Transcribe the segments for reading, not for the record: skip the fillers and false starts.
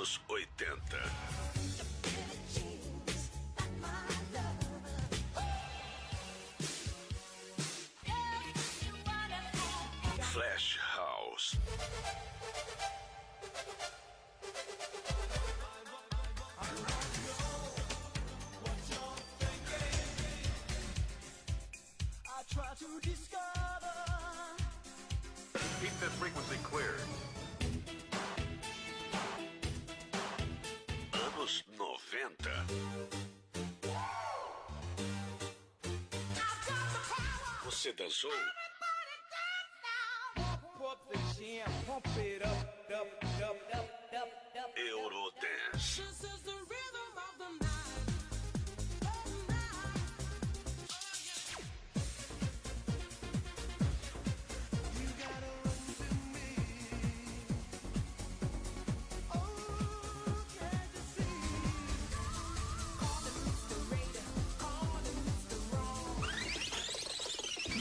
anos 80. Flash House. Keep this frequency clear. Anos 90. Você dançou? Eurodance.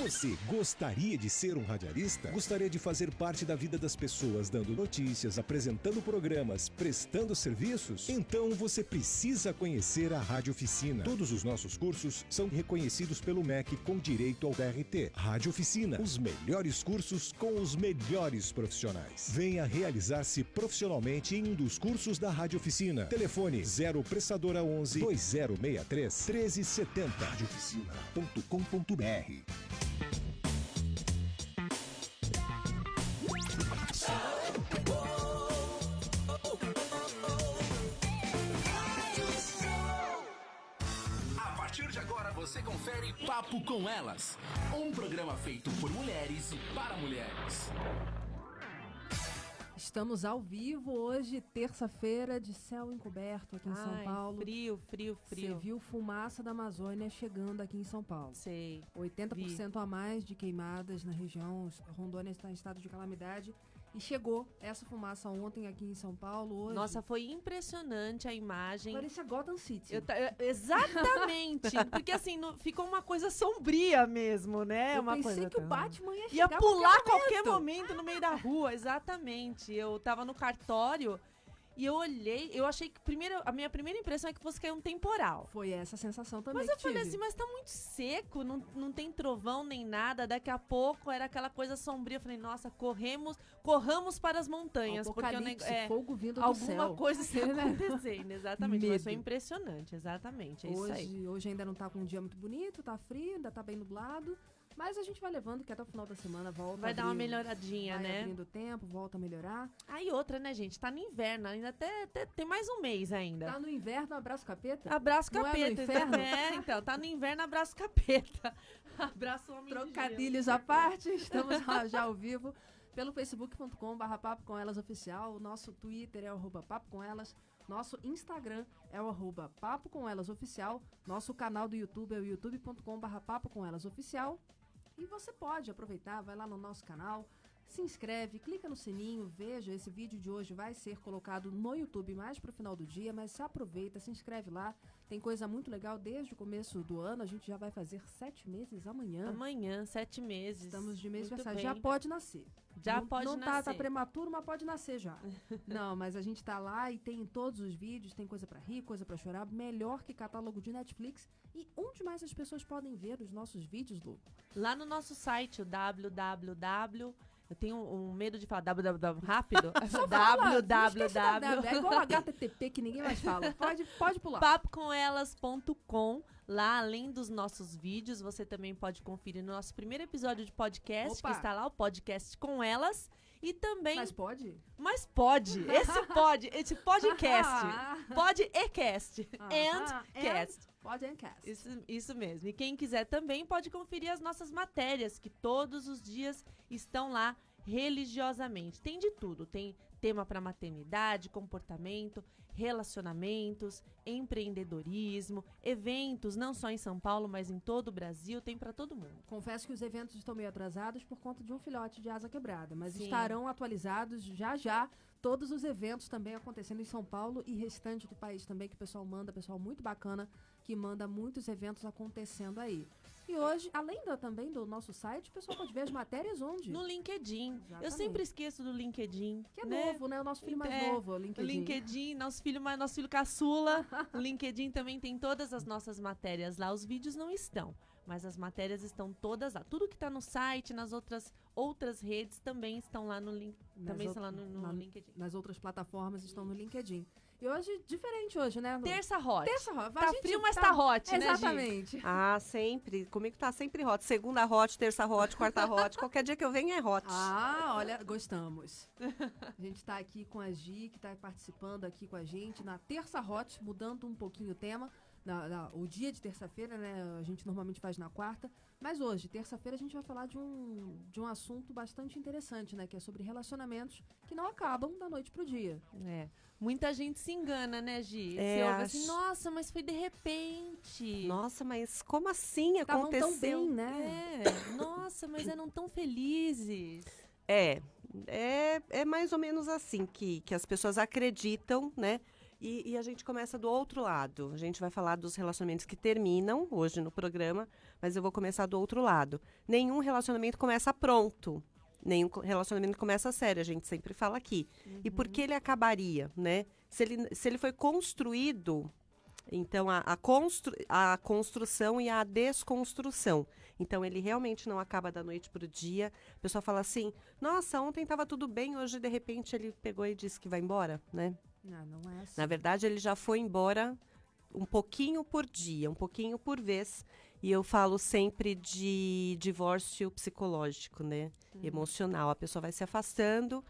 Você gostaria de ser um radialista? Gostaria de fazer parte da vida das pessoas, dando notícias, apresentando programas, prestando serviços? Então você precisa conhecer a Rádio Oficina. Todos os nossos cursos são reconhecidos pelo MEC com direito ao DRT. Rádio Oficina, os melhores cursos com os melhores profissionais. Venha realizar-se profissionalmente em um dos cursos da Rádio Oficina. Telefone 0 Prestadora 11 2063 1370. radiooficina.com.br. A partir de agora você confere Papo com Elas, um programa feito por mulheres e para mulheres. Estamos ao vivo hoje, terça-feira, de céu encoberto aqui em São Paulo. Frio. Você viu fumaça da Amazônia chegando aqui em São Paulo. Sei. 80% a mais de queimadas na região. Rondônia está em estado de calamidade. E chegou essa fumaça ontem aqui em São Paulo. Hoje, Nossa, foi impressionante a imagem. parecia Gotham City. Exatamente. Porque assim, ficou uma coisa sombria mesmo, né? Eu uma pensei coisa que o Batman ia ia chegar pular a qualquer momento no meio da rua, exatamente. Eu tava no cartório e eu olhei, eu achei que a minha primeira impressão é que fosse cair um temporal. Foi essa a sensação também. Mas eu que falei tive. assim, mas tá muito seco, não tem trovão nem nada. Daqui a pouco era aquela coisa sombria. Eu falei, nossa, corramos para as montanhas. Apocalipse, porque fogo vindo do alguma céu. coisa está acontecendo, exatamente. Medo. Mas foi impressionante, exatamente, é isso aí. Hoje ainda não tá com um dia muito bonito, tá frio, ainda tá bem nublado. Mas a gente vai levando que até o final da semana volta. Vai dar uma melhoradinha, vai né? abrindo o tempo, volta a melhorar. Aí outra, né, gente? Tá no inverno, ainda até tem mais um mês ainda. Tá no inverno, abraço capeta? Abraço Não é no capeta. inferno? Então, tá no inverno, abraço capeta. Abraço homem de gelo. Trocadilhos à parte, estamos já ao vivo pelo facebook.com/papo com elas oficial. O nosso Twitter é o @papo com elas. Nosso Instagram é o @papo com elas oficial. Nosso canal do YouTube é o youtube.com/papo com elas oficial. E você pode aproveitar, vai lá no nosso canal, se inscreve, clica no sininho, veja, esse vídeo de hoje vai ser colocado no YouTube mais pro final do dia, mas se aproveita, se inscreve lá, tem coisa muito legal desde o começo do ano, a gente já vai fazer 7 meses amanhã. Amanhã, 7 meses. Estamos de mês de Muito aniversário, bem. já pode nascer. Já pode não nascer. Tá prematuro, mas pode nascer já. Não, mas a gente tá lá e tem em todos os vídeos, tem coisa pra rir, coisa pra chorar, melhor que catálogo de Netflix. E onde mais as pessoas podem ver os nossos vídeos, Lu? Lá no nosso site, o www. Eu tenho um medo de falar www rápido. www. É igual HTTP que ninguém mais fala. Pode pular. papocomelas.com. Lá, além dos nossos vídeos, você também pode conferir no nosso primeiro episódio de podcast, Opa. que está lá, o podcast com elas. E também... Mas pode? Mas pode. Esse podcast. Pode e cast. And cast. Pode and cast. Isso mesmo. E quem quiser também pode conferir as nossas matérias, que todos os dias estão lá religiosamente. Tem de tudo. Tem tema para maternidade, comportamento, relacionamentos, empreendedorismo, eventos, não só em São Paulo, mas em todo o Brasil. Tem para todo mundo. Confesso que os eventos estão meio atrasados por conta de um filhote de asa quebrada, mas Sim. estarão atualizados já. Todos os eventos também acontecendo em São Paulo e restante do país também, que o pessoal manda, pessoal muito bacana, que manda muitos eventos acontecendo aí. E hoje, além também do nosso site, o pessoal pode ver as matérias onde? No LinkedIn. Exatamente. Eu sempre esqueço do LinkedIn. Que é né? novo, né? O nosso filho mais É, novo, o O LinkedIn. LinkedIn, nosso filho caçula. O LinkedIn também tem todas as nossas matérias lá. Os vídeos não estão, mas as matérias estão todas lá. Tudo que está no site, nas outras redes também estão lá no link. Também estão lá no LinkedIn. Nas outras plataformas estão no LinkedIn. E hoje, diferente hoje, né? Terça hot. Terça hot. Tá frio, mas tá hot, né, Gi? Exatamente. Ah, sempre. Comigo tá sempre hot. Segunda hot, terça hot, quarta hot. Qualquer dia que eu venho é hot. Ah, olha, gostamos. A gente tá aqui com a Gi, que tá participando aqui com a gente na Terça Hot, mudando um pouquinho o tema. O dia de terça-feira, né? A gente normalmente faz na quarta. Mas hoje, terça-feira, a gente vai falar de um assunto bastante interessante, né? Que é sobre relacionamentos que não acabam da noite pro dia. É. Muita gente se engana, né, Gi? É, Você ouve assim, nossa, mas foi de repente. Nossa, mas como assim Estavam aconteceu? tão bem, né? Nossa, mas eram tão felizes. É mais ou menos assim que as pessoas acreditam, né? E a gente começa do outro lado. A gente vai falar dos relacionamentos que terminam hoje no programa, mas eu vou começar do outro lado. Nenhum relacionamento começa pronto. Nenhum relacionamento começa sério, a gente sempre fala aqui. E por que ele acabaria, né? Se ele foi construído, então a construção e a desconstrução. Então ele realmente não acaba da noite para o dia. A pessoa fala assim, nossa, ontem estava tudo bem, hoje de repente ele pegou e disse que vai embora, né? Não é assim. Na verdade, ele já foi embora um pouquinho por dia, um pouquinho por vez. E eu falo sempre de divórcio psicológico, né? Emocional. A pessoa vai se afastando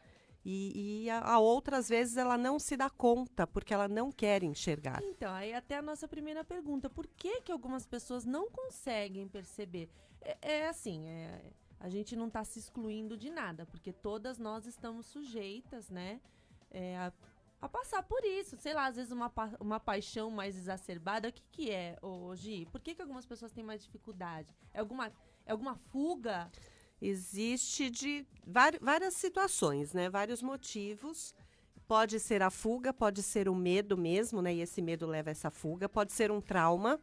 e a outras vezes ela não se dá conta, porque ela não quer enxergar. Então, aí até a nossa primeira pergunta. Por que algumas pessoas não conseguem perceber? A gente não está se excluindo de nada, porque todas nós estamos sujeitas, né? A passar por isso, sei lá, às vezes uma paixão mais exacerbada. O que é, Gi? Por que algumas pessoas têm mais dificuldade? É alguma fuga? Existe de várias situações, né? Vários motivos. Pode ser a fuga, pode ser o medo mesmo, né? E esse medo leva a essa fuga. Pode ser um trauma.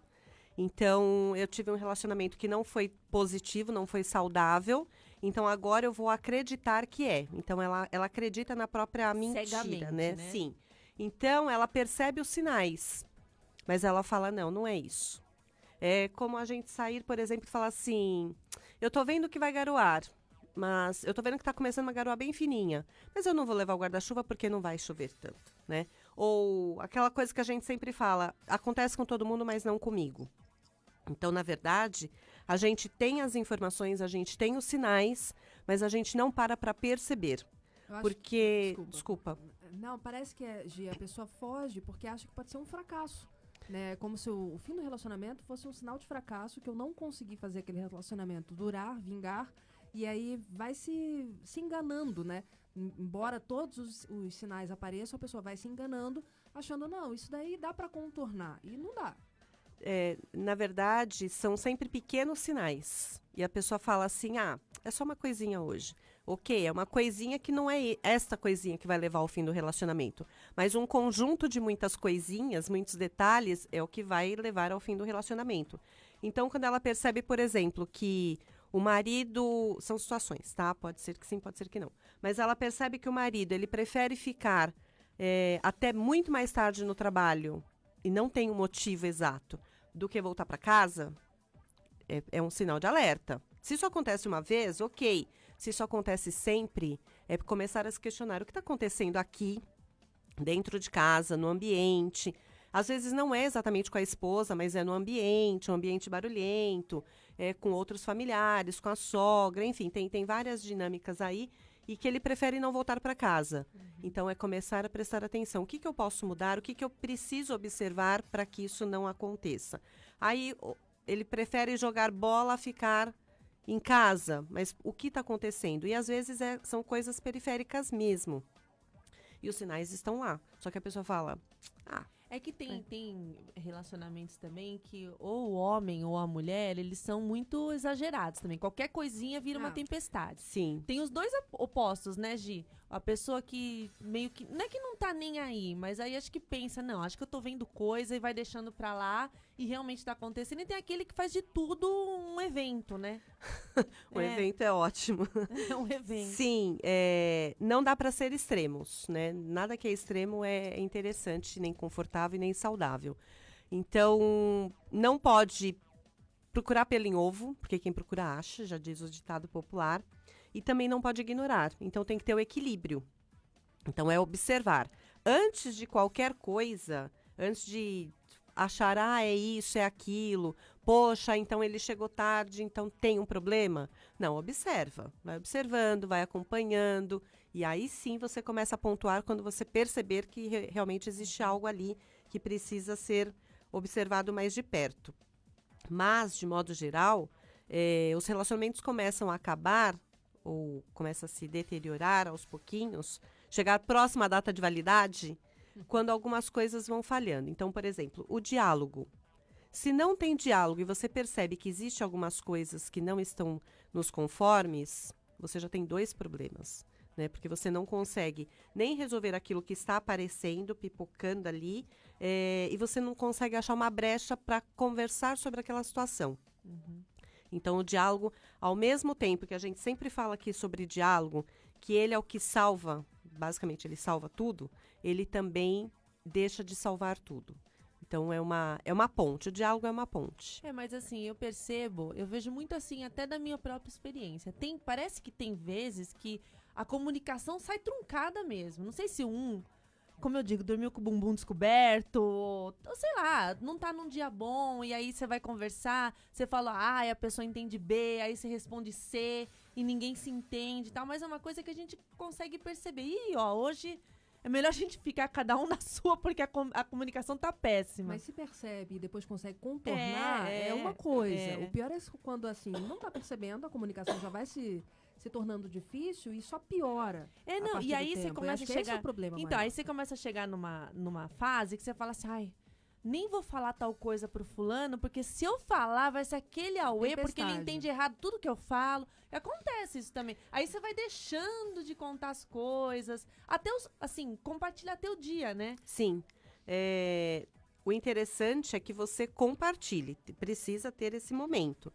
Então, eu tive um relacionamento que não foi positivo, não foi saudável. Então, agora eu vou acreditar que é. Então, ela acredita na própria mentira, Cegamente, né? né? Sim. Então, ela percebe os sinais. Mas ela fala, não é isso. É como a gente sair, por exemplo, e falar assim, eu tô vendo que vai garoar, mas eu tô vendo que tá começando uma garoa bem fininha, mas eu não vou levar o guarda-chuva porque não vai chover tanto, né? Ou aquela coisa que a gente sempre fala, acontece com todo mundo, mas não comigo. Então, na verdade, a gente tem as informações, a gente tem os sinais, mas a gente não para perceber. Eu acho Porque... que- Desculpa. Não, parece que Gi, a pessoa foge porque acha que pode ser um fracasso. Né? Como se o fim do relacionamento fosse um sinal de fracasso, que eu não consegui fazer aquele relacionamento durar, vingar, e aí vai se enganando, né? Embora todos os sinais apareçam, a pessoa vai se enganando, achando, não, isso daí dá pra contornar. E não dá. Na verdade, são sempre pequenos sinais. E a pessoa fala assim, é só uma coisinha hoje. Ok, é uma coisinha que não é esta coisinha que vai levar ao fim do relacionamento. Mas um conjunto de muitas coisinhas, muitos detalhes, é o que vai levar ao fim do relacionamento. Então, quando ela percebe, por exemplo, que o marido... São situações, tá? Pode ser que sim, pode ser que não. Mas ela percebe que o marido, ele prefere ficar até muito mais tarde no trabalho e não tem um motivo exato do que voltar para casa, é um sinal de alerta. Se isso acontece uma vez, ok. Se isso acontece sempre, é começar a se questionar o que está acontecendo aqui, dentro de casa, no ambiente. Às vezes não é exatamente com a esposa, mas é no ambiente, um ambiente barulhento, com outros familiares, com a sogra, enfim, tem várias dinâmicas aí e que ele prefere não voltar para casa. Então, é começar a prestar atenção. O que eu posso mudar? O que eu preciso observar para que isso não aconteça? Aí, ele prefere jogar bola, ficar em casa, mas o que está acontecendo? E às vezes são coisas periféricas mesmo. E os sinais estão lá. Só que a pessoa fala, É que tem relacionamentos também que ou o homem ou a mulher, eles são muito exagerados também. Qualquer coisinha vira uma tempestade. sim. Tem os dois opostos, né, Gi? A pessoa que meio que... Não é que não tá nem aí, mas aí acho que pensa, não, acho que eu tô vendo coisa e vai deixando pra lá e realmente tá acontecendo. E tem aquele que faz de tudo um evento, né? O evento é ótimo. É um evento. Sim, não dá para ser extremos, né? Nada que é extremo é interessante, nem confortável e nem saudável. Então, não pode procurar pelo em ovo, porque quem procura acha, já diz o ditado popular. E também não pode ignorar. Então, tem que ter o equilíbrio. Então, é observar. Antes de qualquer coisa, antes de achar, é isso, é aquilo, poxa, então ele chegou tarde, então tem um problema. Não, observa. Vai observando, vai acompanhando. E aí sim você começa a pontuar quando você perceber que realmente existe algo ali que precisa ser observado mais de perto. Mas, de modo geral, os relacionamentos começam a acabar ou começam a se deteriorar aos pouquinhos, chegar próxima à data de validade, quando algumas coisas vão falhando. Então, por exemplo, o diálogo. Se não tem diálogo e você percebe que existem algumas coisas que não estão nos conformes, você já tem 2 problemas. Né? Porque você não consegue nem resolver aquilo que está aparecendo, pipocando ali, e você não consegue achar uma brecha para conversar sobre aquela situação. Então, o diálogo, ao mesmo tempo que a gente sempre fala aqui sobre diálogo, que ele é o que salva, basicamente ele salva tudo, ele também deixa de salvar tudo. Então, é uma ponte, o diálogo é uma ponte. Mas assim, eu vejo muito assim, até da minha própria experiência. Parece que tem vezes que a comunicação sai truncada mesmo. Não sei se como eu digo, dormiu com o bumbum descoberto, ou sei lá, não tá num dia bom, e aí você vai conversar, você fala A e a pessoa entende B, aí você responde C, e ninguém se entende e tal, mas é uma coisa que a gente consegue perceber. Hoje é melhor a gente ficar cada um na sua, porque a comunicação tá péssima. Mas se percebe e depois consegue contornar, é uma coisa. O pior é quando, assim, não tá percebendo, a comunicação já vai se tornando difícil e só piora. E aí você começa a chegar. Esse é o problema então, maior. aí você começa a chegar numa fase que você fala assim, nem vou falar tal coisa pro fulano, porque se eu falar vai ser aquele auê, porque ele entende errado tudo que eu falo. E acontece isso também. Aí você vai deixando de contar as coisas, até compartilhar teu dia, né? Sim. O interessante é que você compartilhe. Precisa ter esse momento.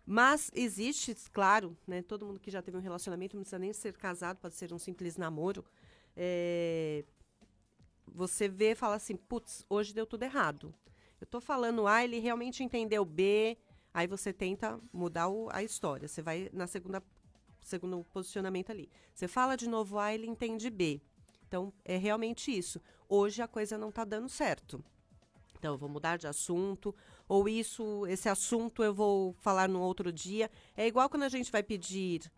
Mas existe, claro, né, todo mundo que já teve um relacionamento, não precisa nem ser casado, pode ser um simples namoro. Você vê e fala assim, putz, hoje deu tudo errado. Eu tô falando A, ele realmente entendeu B, aí você tenta mudar a história. Você vai na segundo posicionamento ali. Você fala de novo A, ele entende B. Então, é realmente isso. Hoje a coisa não tá dando certo. Então, eu vou mudar de assunto, ou esse assunto eu vou falar no outro dia. É igual quando a gente vai pedir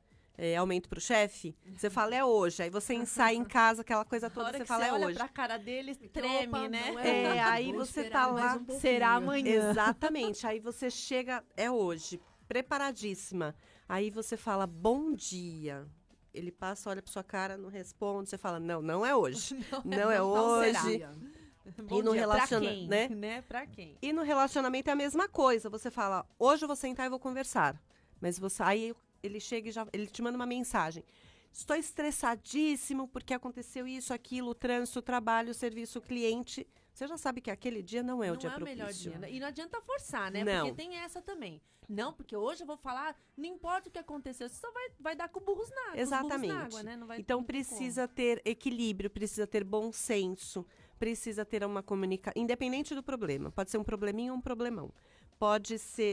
aumento pro chefe, você fala, é hoje. Aí você ensaia em casa, aquela coisa toda, você fala, é hoje. Olha pra cara deles, treme, Opa, né? Aí você tá lá, será amanhã. Exatamente, aí você chega, é hoje, preparadíssima. Aí você fala, bom dia. Ele passa, olha pra sua cara, não responde, você fala, não é hoje. Não é hoje. Bom e no dia, pra quem, né? Pra quem? E no relacionamento é a mesma coisa. Você fala, hoje eu vou sentar e vou conversar. Mas aí ele chega e ele te manda uma mensagem. Estou estressadíssimo porque aconteceu isso, aquilo, o trânsito, o trabalho, o serviço, o cliente. Você já sabe que aquele dia não é o dia propício. Não é o melhor dia. E não adianta forçar, né? Não. Porque tem essa também. Não, porque hoje eu vou falar, não importa o que aconteceu, você só vai dar com burros na água. Exatamente. Na água, né? Então precisa ter equilíbrio, precisa ter bom senso, precisa ter uma comunicação, independente do problema. Pode ser um probleminha ou um problemão.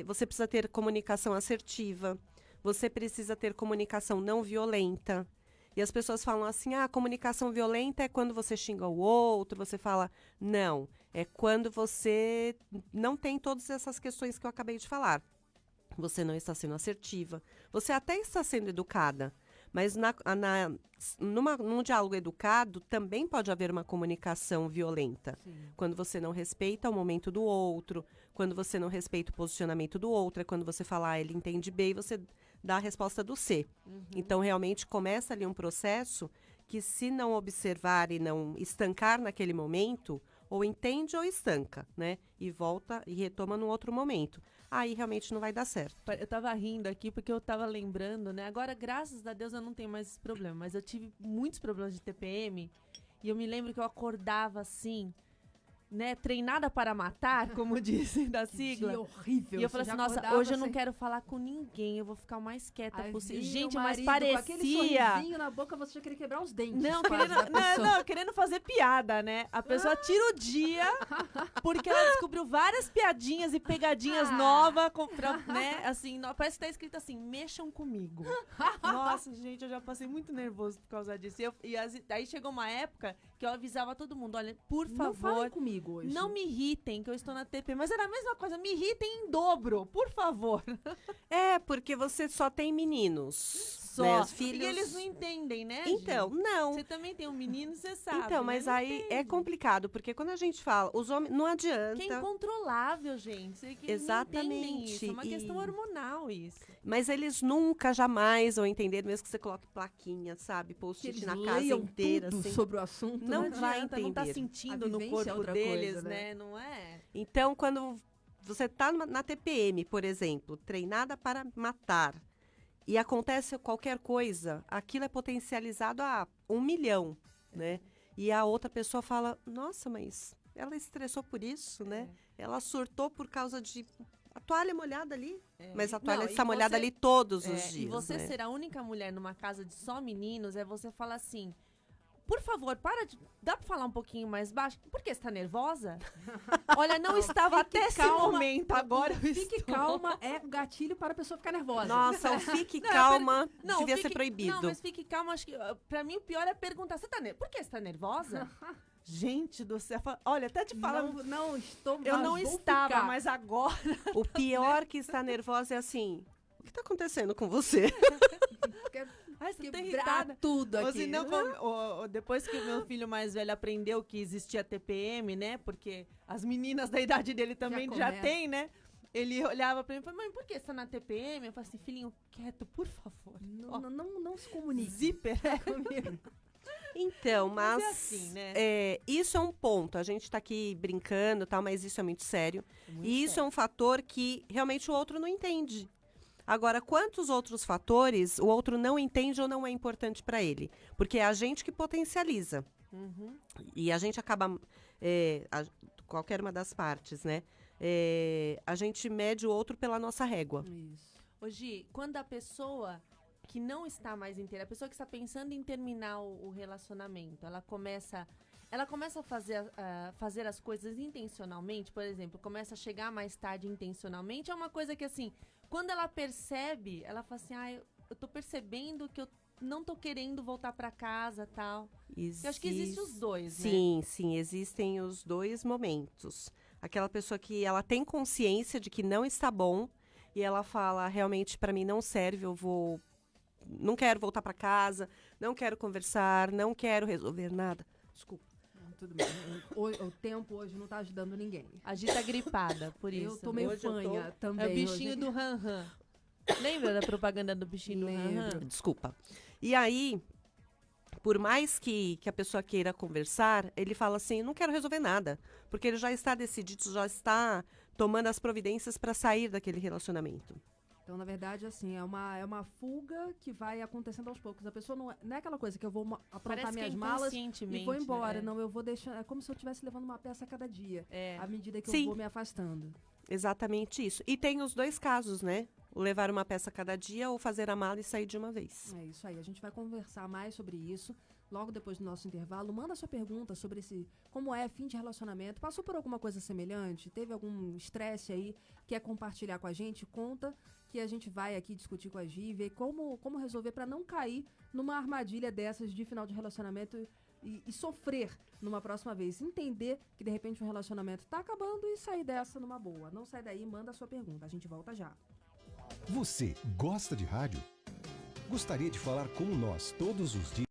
Você precisa ter comunicação assertiva, você precisa ter comunicação não violenta. E as pessoas falam assim, comunicação violenta é quando você xinga o outro, você fala, não, é quando você não tem todas essas questões que eu acabei de falar. Você não está sendo assertiva, você até está sendo educada, mas num diálogo educado também pode haver uma comunicação violenta. Sim. Quando você não respeita o momento do outro, quando você não respeita o posicionamento do outro, é quando você fala, ele entende B e você dá a resposta do C. Então, realmente, começa ali um processo que, se não observar e não estancar naquele momento, ou entende ou estanca, né? E volta e retoma num outro momento. Aí, realmente, não vai dar certo. Eu tava rindo aqui porque eu tava lembrando, né? Agora, graças a Deus, eu não tenho mais esse problema. Mas eu tive muitos problemas de TPM. E eu me lembro que eu acordava assim, né, treinada para matar, como dizem da Que sigla. dia horrível. E eu Você falei já assim, nossa, acordava hoje eu não assim, quero falar com ninguém, eu vou ficar o mais quieta aí possível. vinha Gente, o mas marido parecia... Com aquele sorrisinho na boca, você já queria quebrar os dentes. Não, quase da pessoa. não, querendo fazer piada, né? A pessoa tira o dia porque ela descobriu várias piadinhas e pegadinhas novas, né? Assim, parece que tá escrito assim, mexam comigo. Nossa, gente, eu já passei muito nervoso por causa disso. Aí chegou uma época que eu avisava todo mundo, olha, por Não falem favor, comigo hoje. não me irritem, que eu estou na TP. Mas era a mesma coisa, me irritem em dobro, por favor. É, porque você só tem meninos. Só. Né? Os filhos... E eles não entendem, né, Então, Gi? não. Você também tem um menino, você sabe. Então, né? mas Não aí é entende. complicado, porque quando a gente fala, os homens, não adianta. Que é incontrolável, gente. Você que não Exatamente. entendem isso. É uma questão E- hormonal isso. Mas eles nunca, jamais vão entender, mesmo que você coloque plaquinha, sabe? Que Post-it eles na casa leiam inteira, tudo assim. sobre o assunto. Não né? vai adianta, não tá entender. sentindo A no vivência é corpo outra deles, coisa, né? Não é? Então, quando você tá na TPM, por exemplo, treinada para matar, e acontece qualquer coisa, aquilo é potencializado a 1 milhão, né? E a outra pessoa fala, nossa, mas ela estressou por isso, né? Ela surtou por causa de a toalha molhada ali. Mas a toalha Não, está e molhada você- ali todos os É, dias, e você né? ser a única mulher numa casa de só meninos é você falar assim. Por favor, para de. Dá pra falar um pouquinho mais baixo? Por que você tá nervosa? Olha, não estava fique até esse calma. momento, agora eu Fique estou. calma é um gatilho para a pessoa ficar nervosa. Nossa, o fique Não, calma Não, devia fique- ser proibido. Não, mas fique calma, acho que pra mim o pior é perguntar, por que você tá nervosa? Gente do céu, olha, até te falando, Não estou eu mas não vou estava, ficar. mas agora... O pior que está nervosa é assim, o que está acontecendo com você? Ai, você tá Quebrar irritada. tudo Ou aqui. se não, depois que o meu filho mais velho aprendeu que existia TPM, né? Porque as meninas da idade dele também já começa. tem, né? Ele olhava pra mim e falava, mãe, por que você tá na TPM? Eu falei assim, filhinho, quieto, por favor. Ó, Não se comunique. zíper comigo. Então, Mas mas é assim, né? isso é um ponto. A gente está aqui brincando, tal, mas isso é muito sério. E isso é um fator que realmente o outro não entende. Agora, quantos outros fatores o outro não entende ou não é importante para ele? Porque é a gente que potencializa. Uhum. E a gente acaba, qualquer uma das partes, né? A gente mede o outro pela nossa régua. Isso. Ô, Gi, quando a pessoa que não está mais inteira, a pessoa que está pensando em terminar o relacionamento, ela começa a fazer as coisas intencionalmente, por exemplo, começa a chegar mais tarde intencionalmente, é uma coisa que, assim, quando ela percebe, ela fala assim, eu tô percebendo que eu não tô querendo voltar para casa, tal. Eu acho que existem os dois, né? Sim, existem os dois momentos. Aquela pessoa que ela tem consciência de que não está bom e ela fala, realmente para mim não serve, não quero voltar para casa, não quero conversar, não quero resolver nada. Desculpa. Tudo bem. O tempo hoje não tá ajudando ninguém. A Gi tá gripada, por isso. Eu tô meio Hoje eu tô- fanha também. É o bichinho hoje. do Han-Han. Lembra da propaganda do bichinho do Han-Han? Desculpa. E aí, por mais que a pessoa queira conversar, ele fala assim, não quero resolver nada. Porque ele já está decidido, já está tomando as providências para sair daquele relacionamento. Então, na verdade, assim, é uma fuga que vai acontecendo aos poucos. A pessoa não é aquela coisa que eu vou aprontar Parece que minhas malas e inconscientemente, vou embora. né? Não, eu vou deixar. É como se eu estivesse levando uma peça a cada dia. É. À medida que Sim. eu vou me afastando. Exatamente isso. E tem os dois casos, né? O levar uma peça cada dia ou fazer a mala e sair de uma vez. É isso aí. A gente vai conversar mais sobre isso logo depois do nosso intervalo. Manda sua pergunta sobre como é fim de relacionamento. Passou por alguma coisa semelhante? Teve algum estresse aí? Quer compartilhar com a gente? Conta que a gente vai aqui discutir com a Gi e ver como resolver para não cair numa armadilha dessas de final de relacionamento e sofrer numa próxima vez. Entender que de repente um relacionamento tá acabando e sair dessa numa boa. Não sai daí, manda a sua pergunta. A gente volta já. Você gosta de rádio? Gostaria de falar como nós todos os dias?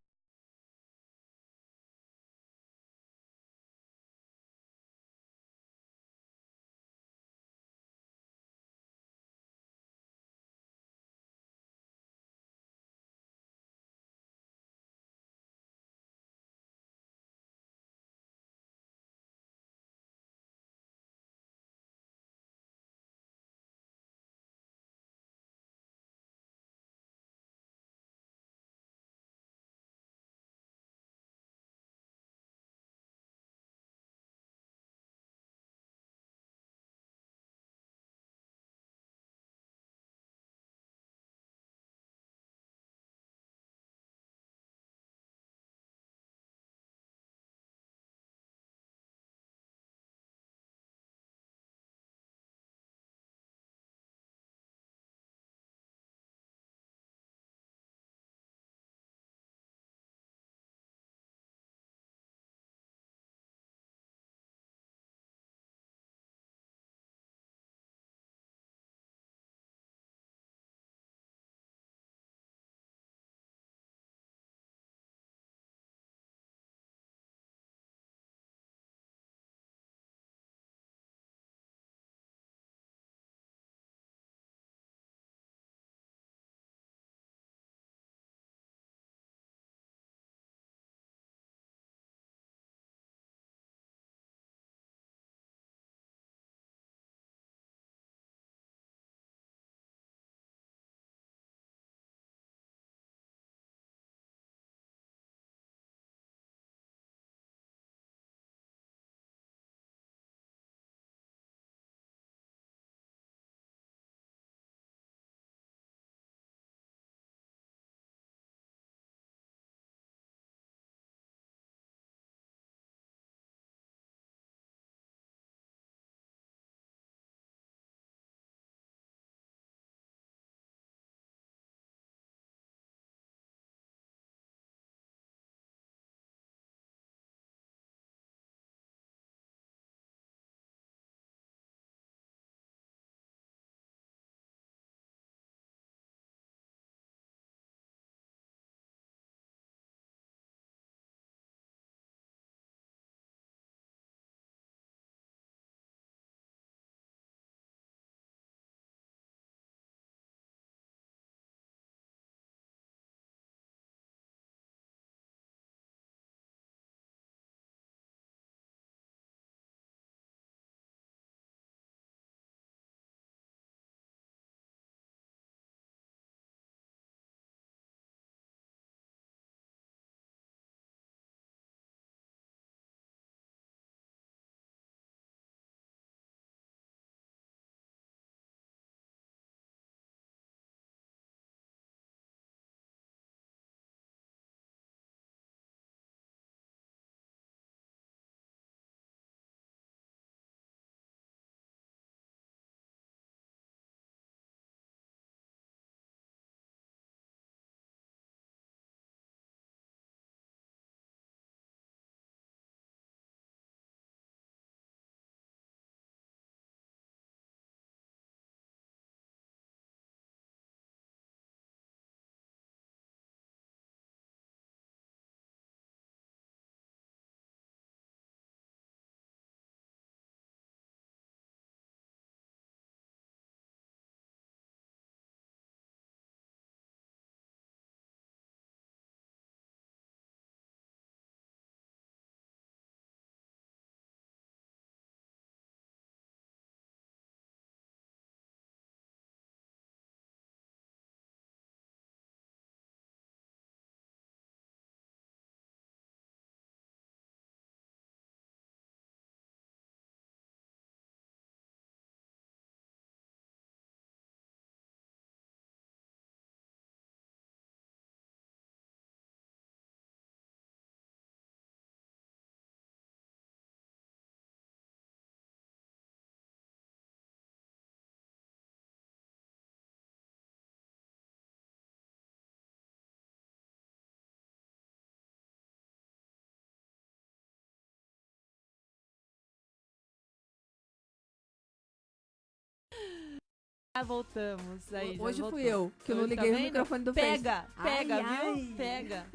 Voltamos. Aí, já Hoje voltou. fui eu, que eu não Hoje, tá liguei o vendo? microfone do Pega, Face. pega, Ai, viu? ai. Pega.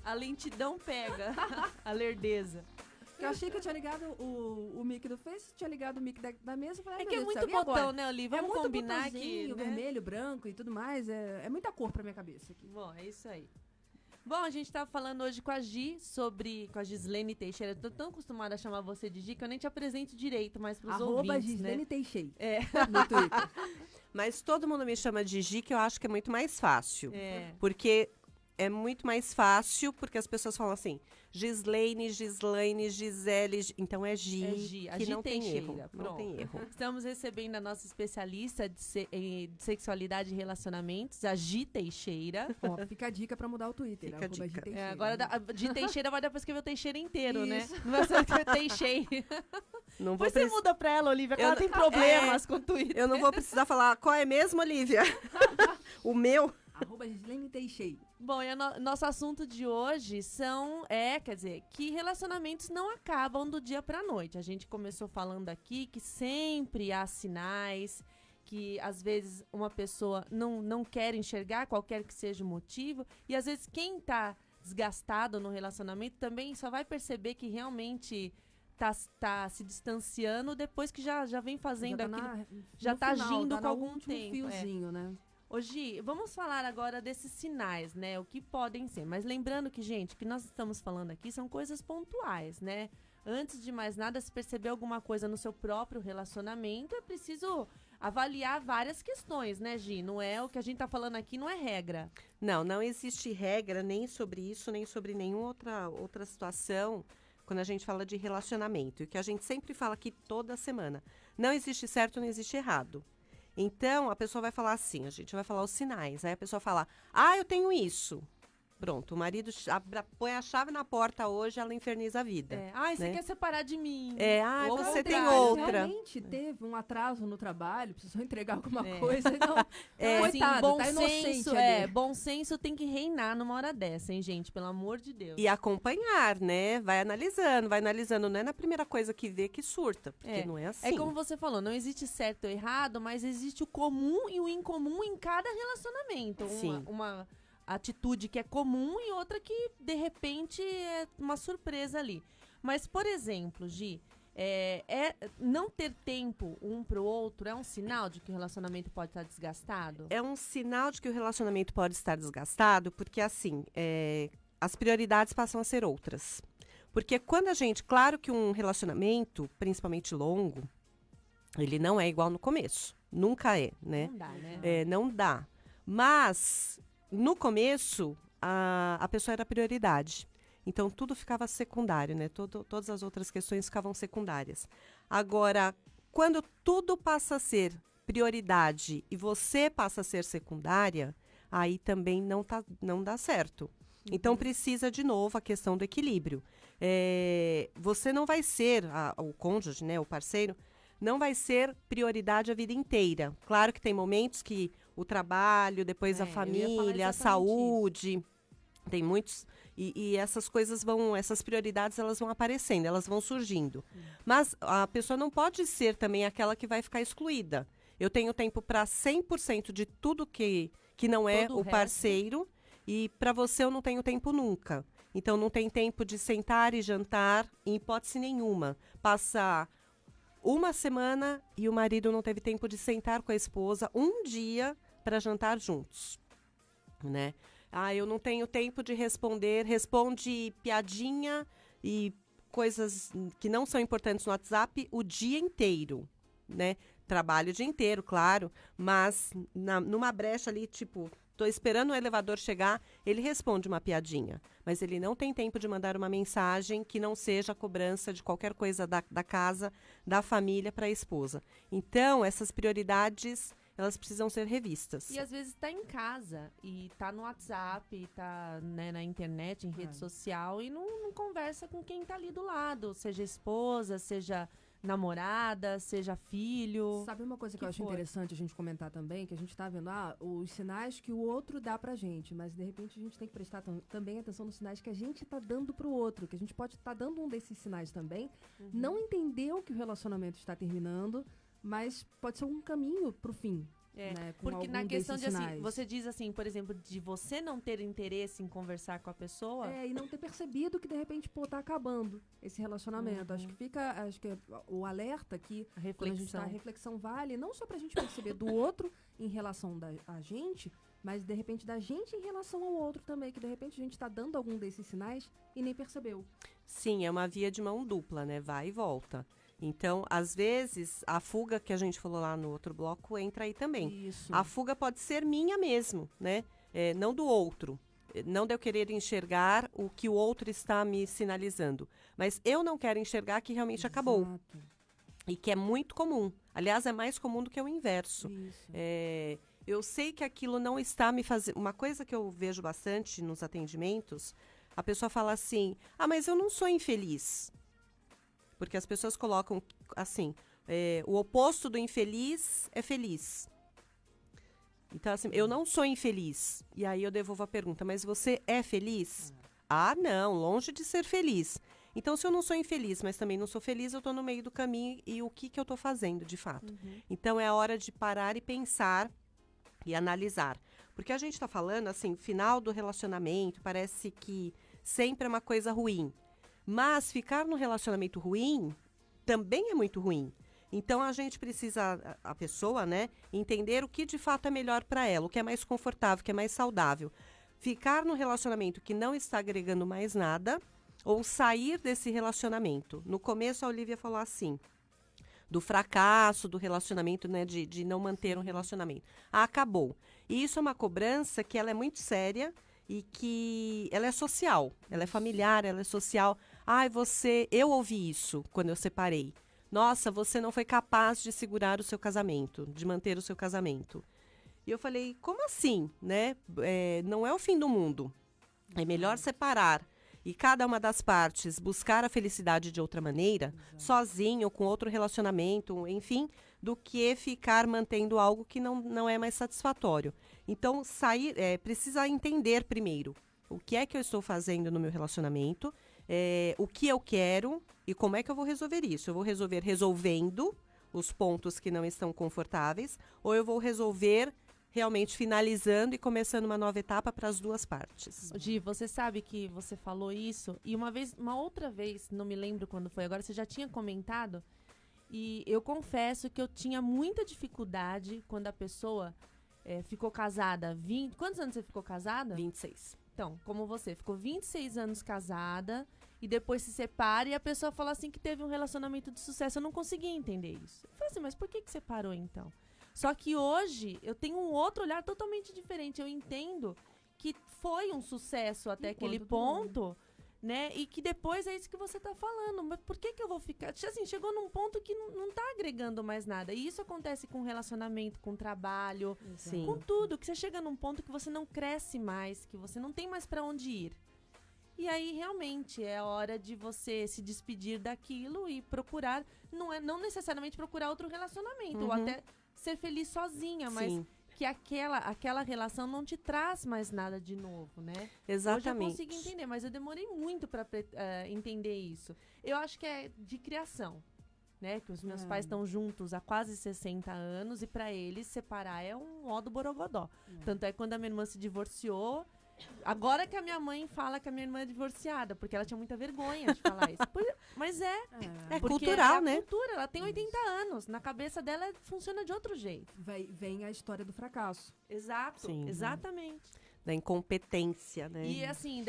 A lentidão pega. A lerdeza. Eu achei que eu tinha ligado o mic do Face, tinha ligado o mic da mesa. Eu falei, É ai, que é meu Deus do muito céu, e botão, agora? né, Oli? É Vamos muito combinar que... botãozinho, né? vermelho, branco e tudo mais. É muita cor pra minha cabeça aqui. Bom, é isso aí. Bom, a gente tá falando hoje com a com a Gislene Teixeira. Tô tão acostumada a chamar você de Gi que eu nem te apresento direito mais pros ouvintes, Gislene né? Teixeira. É. No Twitter. Mas todo mundo me chama de Gi, que eu acho que é muito mais fácil. É. Porque é muito mais fácil, porque as pessoas falam assim, Gislaine, Gislaine, Gisele, então é Gi, É Gi, a que Gi não tem Teixeira, erro. Não pronto. tem erro. Estamos recebendo a nossa especialista de sexualidade e relacionamentos, a Gi Teixeira. Ó, fica a dica pra mudar o Twitter. Fica a @Gi dica. Teixeira. Agora a Gi Teixeira vai dar pra escrever o Teixeira inteiro, Isso. né? Não vai ser o Teixeira. Não vou Depois você muda pra ela, Olivia, que Eu ela não- tem problemas com o Twitter. Eu não vou precisar falar qual é mesmo, Olivia? O meu? @Gislene Teixeira. Bom, e nosso assunto de hoje quer dizer, que relacionamentos não acabam do dia pra noite. A gente começou falando aqui que sempre há sinais, que às vezes uma pessoa não quer enxergar, qualquer que seja o motivo, e às vezes quem tá desgastado no relacionamento também só vai perceber que realmente tá se distanciando depois que já vem fazendo aquilo. Já tá agindo com algum tempo, fiozinho, né? Ô Gi, vamos falar agora desses sinais, né? O que podem ser. Mas lembrando que, gente, o que nós estamos falando aqui são coisas pontuais, né? Antes de mais nada, se perceber alguma coisa no seu próprio relacionamento, é preciso avaliar várias questões, né, Gi? Não é o que a gente tá falando aqui, não é regra. Não existe regra nem sobre isso, nem sobre nenhuma outra situação quando a gente fala de relacionamento. E o que a gente sempre fala aqui toda semana. Não existe certo, não existe errado. Então, a pessoa vai falar assim, a gente vai falar os sinais. Aí a pessoa fala, eu tenho isso. Pronto, o marido põe a chave na porta hoje, ela inferniza a vida. Você né? quer separar de mim. Ou Ou você tem contrário, outra. Realmente teve um atraso no trabalho, precisou entregar alguma É. coisa. Então, Assim, coitado, bom tá inocente senso, ali. bom senso tem que reinar numa hora dessa, hein, gente? Pelo amor de Deus. E acompanhar, né? Vai analisando. Não é na primeira coisa que vê que surta, porque não é assim. É como você falou, não existe certo ou errado, mas existe o comum e o incomum em cada relacionamento. Sim. Uma atitude que é comum e outra que, de repente, é uma surpresa ali. Mas, por exemplo, Gi, não ter tempo um pro outro é um sinal de que o relacionamento pode estar desgastado? É um sinal de que o relacionamento pode estar desgastado, porque assim, as prioridades passam a ser outras. Porque claro que um relacionamento, principalmente longo, ele não é igual no começo. Nunca é, né? Não dá, né? Não dá. Mas, no começo, a pessoa era prioridade. Então, tudo ficava secundário, né? Todas as outras questões ficavam secundárias. Agora, quando tudo passa a ser prioridade e você passa a ser secundária, aí também não dá certo. Então, precisa, de novo, a questão do equilíbrio. Você não vai ser, o cônjuge, né, o parceiro, não vai ser prioridade a vida inteira. Claro que tem momentos que o trabalho, depois a Eu ia falar família, a exatamente saúde, tem muitos... E essas coisas essas prioridades, elas vão aparecendo, elas vão surgindo. Mas a pessoa não pode ser também aquela que vai ficar excluída. Eu tenho tempo para 100% de tudo que não é Todo o o parceiro, e para você eu não tenho tempo nunca. Então não tem tempo de sentar e jantar, em hipótese nenhuma. Passar uma semana e o marido não teve tempo de sentar com a esposa um dia para jantar juntos, né? Eu não tenho tempo de responde piadinha e coisas que não são importantes no WhatsApp o dia inteiro, né? Trabalho o dia inteiro, claro, mas numa brecha ali, tipo, tô esperando o elevador chegar, ele responde uma piadinha, mas ele não tem tempo de mandar uma mensagem que não seja a cobrança de qualquer coisa da casa, da família para a esposa. Então, essas prioridades... elas precisam ser revistas. E às vezes tá em casa, e tá no WhatsApp, tá, né, na internet, em rede social, e não conversa com quem tá ali do lado, seja esposa, seja namorada, seja filho. Sabe uma coisa que que eu acho for. interessante a gente comentar também? Que a gente tá vendo os sinais que o outro dá pra gente, mas de repente a gente tem que prestar também atenção nos sinais que a gente tá dando pro outro, que a gente pode estar dando um desses sinais também, não entendeu que o relacionamento está terminando, mas pode ser um caminho pro fim. né? Com Porque na algum questão desses de, assim, sinais. você diz assim, por exemplo, de você não ter interesse em conversar com a pessoa. E não ter percebido que, de repente, tá acabando esse relacionamento. Acho que o alerta aqui, A quando a gente tá, a reflexão vale não só pra gente perceber do outro em relação a gente, mas, de repente, da gente em relação ao outro também, que, de repente, a gente tá dando algum desses sinais e nem percebeu. Sim, é uma via de mão dupla, né? Vai e volta. Então, às vezes, a fuga que a gente falou lá no outro bloco entra aí também. Isso. A fuga pode ser minha mesmo, né? Não do outro. Não de eu querer enxergar o que o outro está me sinalizando. Mas eu não quero enxergar que realmente acabou. Exato. E que é muito comum. Aliás, é mais comum do que o inverso. Isso. Eu sei que aquilo não está me fazendo... Uma coisa que eu vejo bastante nos atendimentos, a pessoa fala assim, mas eu não sou infeliz. Porque as pessoas colocam assim, o oposto do infeliz é feliz. Então, assim, eu não sou infeliz. E aí eu devolvo a pergunta, mas você é feliz? Não, longe de ser feliz. Então, se eu não sou infeliz, mas também não sou feliz, eu estou no meio do caminho e o que eu estou fazendo, de fato? Então, é a hora de parar e pensar e analisar. Porque a gente está falando, assim, final do relacionamento, parece que sempre é uma coisa ruim. Mas ficar no relacionamento ruim também é muito ruim. Então, a gente precisa, a pessoa, né, entender o que de fato é melhor para ela, o que é mais confortável, o que é mais saudável. Ficar no relacionamento que não está agregando mais nada ou sair desse relacionamento. No começo, a Olivia falou assim, do fracasso do relacionamento, né, de não manter um relacionamento. Acabou. E isso é uma cobrança que ela é muito séria e que ela é social, ela é familiar, ela é social. Eu ouvi isso quando eu separei. Nossa, você não foi capaz de segurar o seu casamento, de manter o seu casamento. E eu falei, como assim, né? Não é o fim do mundo. É melhor separar e cada uma das partes buscar a felicidade de outra maneira, sozinho, com outro relacionamento, enfim, do que ficar mantendo algo que não é mais satisfatório. Então, precisa entender primeiro o que é que eu estou fazendo no meu relacionamento, o que eu quero e como é que eu vou resolver isso. Eu vou resolver resolvendo os pontos que não estão confortáveis ou eu vou resolver realmente finalizando e começando uma nova etapa para as duas partes. Gi, você sabe que você falou isso e uma outra vez, não me lembro quando foi agora, você já tinha comentado e eu confesso que eu tinha muita dificuldade quando a pessoa ficou casada. Quantos anos você ficou casada? 26. Então, como você, ficou 26 anos casada e depois se separa e a pessoa fala assim que teve um relacionamento de sucesso. Eu não conseguia entender isso. Eu falei assim, mas por que separou então? Só que hoje eu tenho um outro olhar totalmente diferente. Eu entendo que foi um sucesso até aquele ponto, né? E que depois é isso que você tá falando. Mas por que eu vou ficar... Assim, chegou num ponto que não tá agregando mais nada. E isso acontece com relacionamento, com trabalho, Sim. com tudo. Que você chega num ponto que você não cresce mais, que você não tem mais pra onde ir. E aí, realmente, é a hora de você se despedir daquilo e procurar... Não necessariamente procurar outro relacionamento, ou até ser feliz sozinha, mas... Sim. Que aquela relação não te traz mais nada de novo, né? Exatamente. Hoje eu consigo entender, mas eu demorei muito para entender isso. Eu acho que é de criação, né? Que os meus pais estão juntos há quase 60 anos e para eles separar é um ó do borogodó. Tanto é que quando a minha irmã se divorciou, agora que a minha mãe fala que a minha irmã é divorciada, porque ela tinha muita vergonha de falar isso. Mas É porque cultural, é né? cultura, ela tem 80 anos. Na cabeça dela funciona de outro jeito. Vem a história do fracasso. Exato, Sim. exatamente. Da incompetência, né? E assim,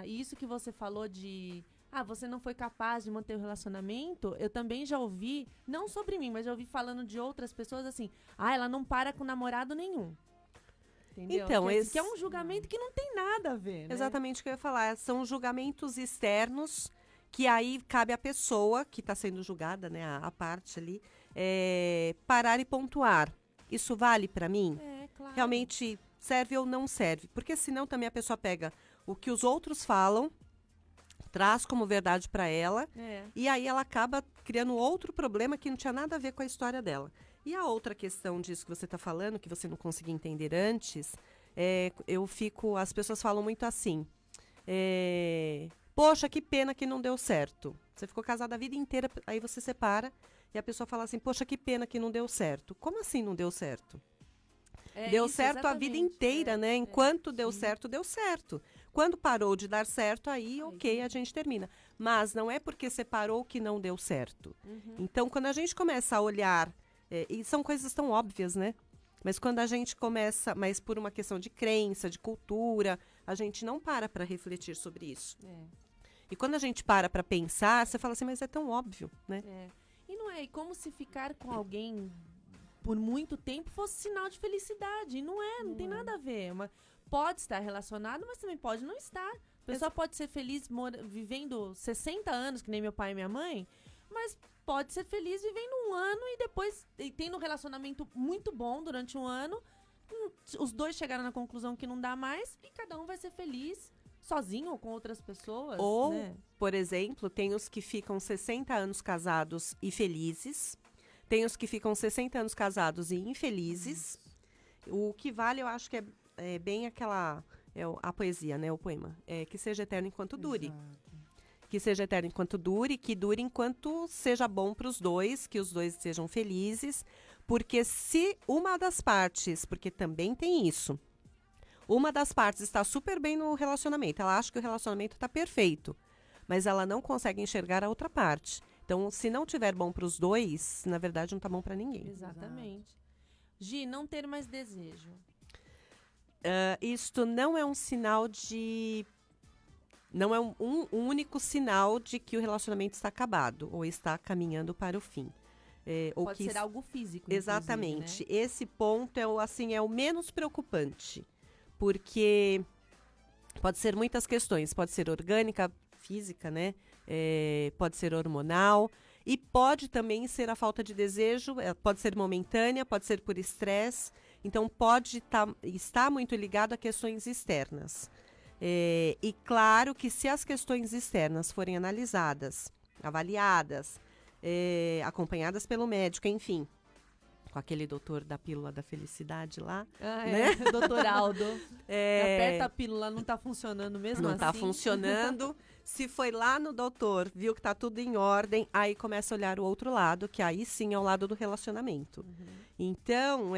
isso que você falou de... você não foi capaz de manter o relacionamento, eu também já ouvi, não sobre mim, mas já ouvi falando de outras pessoas assim, ela não para com namorado nenhum. Entendeu? Então, que é um julgamento que não tem nada a ver, né? Exatamente o que eu ia falar. São julgamentos externos que aí cabe à pessoa que está sendo julgada, né? A parte ali, parar e pontuar. Isso vale para mim? Claro. Realmente serve ou não serve? Porque senão também a pessoa pega o que os outros falam, traz como verdade para ela, e aí ela acaba criando outro problema que não tinha nada a ver com a história dela. E a outra questão disso que você está falando, que você não conseguia entender antes, as pessoas falam muito assim, poxa, que pena que não deu certo. Você ficou casada a vida inteira, aí você separa, e a pessoa fala assim, poxa, que pena que não deu certo. Como assim não deu certo? Deu isso, certo a vida exatamente. inteira, né? Enquanto deu certo, deu certo. Quando parou de dar certo, aí, ok, a gente termina. Mas não é porque você parou que não deu certo. Então, quando a gente começa a olhar, e são coisas tão óbvias, né? Mas quando a gente começa, mas por uma questão de crença, de cultura, a gente não para refletir sobre isso. E quando a gente para pensar, você fala assim, mas é tão óbvio, né? E não é, e como se ficar com alguém por muito tempo fosse sinal de felicidade. E não tem nada a ver. Pode estar relacionado, mas também pode não estar. A pessoa pode ser feliz vivendo 60 anos, que nem meu pai e minha mãe, mas pode ser feliz vivendo um ano e depois tendo um relacionamento muito bom durante um ano. Os dois chegaram na conclusão que não dá mais e cada um vai ser feliz sozinho ou com outras pessoas. Ou, né? por exemplo, tem os que ficam 60 anos casados e felizes. Tem os que ficam 60 anos casados e infelizes. O que vale, eu acho que é bem aquela... a poesia, né? O poema. Que seja eterno enquanto dure. Que seja eterno enquanto dure, que dure enquanto seja bom para os dois, que os dois sejam felizes. Porque se uma das partes... Porque também tem isso. Uma das partes está super bem no relacionamento. Ela acha que o relacionamento está perfeito. Mas ela não consegue enxergar a outra parte. Então, se não tiver bom para os dois, na verdade não tá bom para ninguém. Exatamente. Gi, não ter mais desejo. Isto não é um sinal de... Não é um único sinal de que o relacionamento está acabado ou está caminhando para o fim. Pode ser algo físico, Exatamente. Né? Esse ponto é o menos preocupante. Porque pode ser muitas questões. Pode ser orgânica, física, né? Pode ser hormonal. E pode também ser a falta de desejo. Pode ser momentânea, pode ser por estresse. Então, pode estar muito ligado a questões externas. E claro que se as questões externas forem analisadas, avaliadas, acompanhadas pelo médico, enfim, com aquele doutor da pílula da felicidade lá, né? Doutor Aldo. Aperta a pílula, não tá funcionando mesmo não assim? tá funcionando. Se foi lá no doutor, viu que tá tudo em ordem, aí começa a olhar o outro lado, que aí sim é o lado do relacionamento. Então,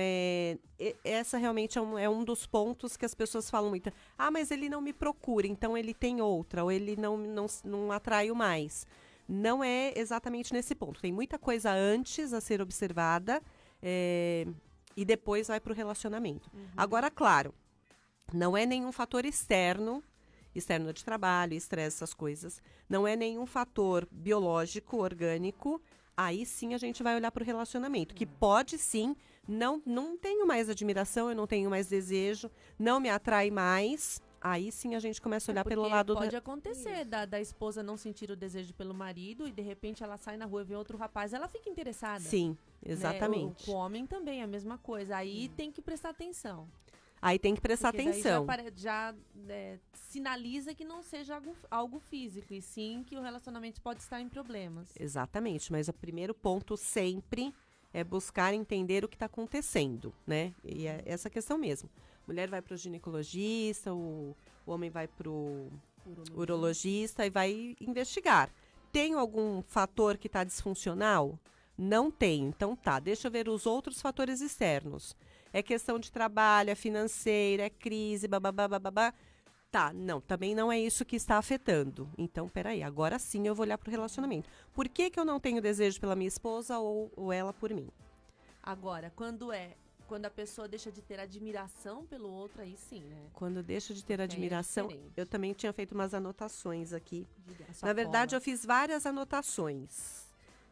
essa realmente é um dos pontos que as pessoas falam muito. Ah, mas ele não me procura, então ele tem outra, ou ele não atraio mais. Não é exatamente nesse ponto. Tem muita coisa antes a ser observada e depois vai para o relacionamento. Agora, claro, não é nenhum fator externo de trabalho, estresse, essas coisas. Não é nenhum fator biológico, orgânico. Aí sim a gente vai olhar para o relacionamento. Que pode sim, não tenho mais admiração, eu não tenho mais desejo, não me atrai mais. Aí sim a gente começa a olhar pelo lado... Pode acontecer da esposa não sentir o desejo pelo marido e de repente ela sai na rua e vê outro rapaz, ela fica interessada. Sim, exatamente. Né? O homem também é a mesma coisa. Aí tem que prestar atenção. Aí tem que prestar atenção. Já sinaliza que não seja algo físico, e sim que o relacionamento pode estar em problemas. Exatamente, mas o primeiro ponto sempre é buscar entender o que está acontecendo, né? E é essa questão mesmo. Mulher vai para o ginecologista, o homem vai para o urologista e vai investigar. Tem algum fator que está disfuncional? Não tem. Então tá, deixa eu ver os outros fatores externos. É questão de trabalho, é financeira, é crise, babá. Tá, não, também não é isso que está afetando. Então, peraí, agora sim eu vou olhar para o relacionamento. Por que eu não tenho desejo pela minha esposa ou ela por mim? Agora, quando a pessoa deixa de ter admiração pelo outro, aí sim, né? Quando deixa de ter admiração, eu também tinha feito umas anotações aqui. Na verdade, eu fiz várias anotações.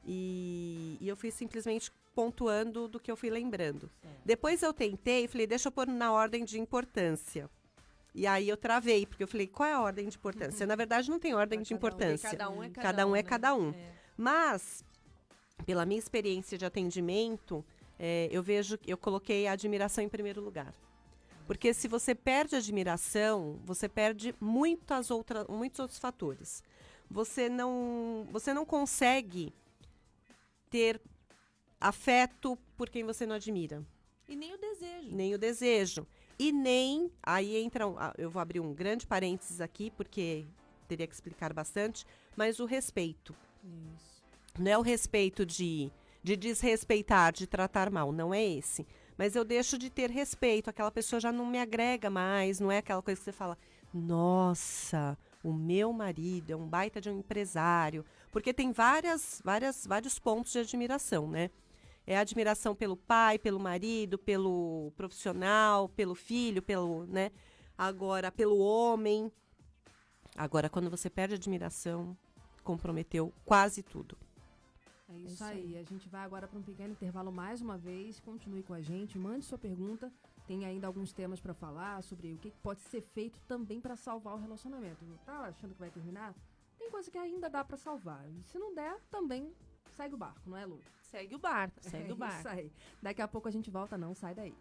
E eu fui simplesmente pontuando do que eu fui lembrando. Depois eu tentei e falei, deixa eu pôr na ordem de importância. E aí eu travei, porque eu falei, qual é a ordem de importância? Na verdade, não tem ordem de importância. Cada um é cada um. Mas, pela minha experiência de atendimento, eu coloquei a admiração em primeiro lugar. Porque se você perde a admiração, você perde muitos outros fatores. Você não consegue ter afeto por quem você não admira. E nem o desejo. Nem o desejo. E nem... Aí entra... eu vou abrir um grande parênteses aqui, porque teria que explicar bastante. Mas o respeito. Isso. Não é o respeito de desrespeitar, de tratar mal. Não é esse. mas eu deixo de ter respeito. Aquela pessoa já não me agrega mais, não é aquela coisa que você fala, nossa, o meu marido é um baita de um empresário. Porque tem vários pontos de admiração, né? É a admiração pelo pai, pelo marido, pelo profissional, pelo filho, né? Agora, pelo homem. Agora, quando você perde a admiração, comprometeu quase tudo. É isso aí. A gente vai agora para um pequeno intervalo mais uma vez. Continue com a gente, mande sua pergunta. Tem ainda alguns temas para falar sobre o que pode ser feito também para salvar o relacionamento. Não tá achando que vai terminar? Tem coisa que ainda dá para salvar. E se não der, também segue o barco, não é, Lu? Segue o barco, segue o barco. Isso aí. Daqui a pouco a gente volta, não sai daí.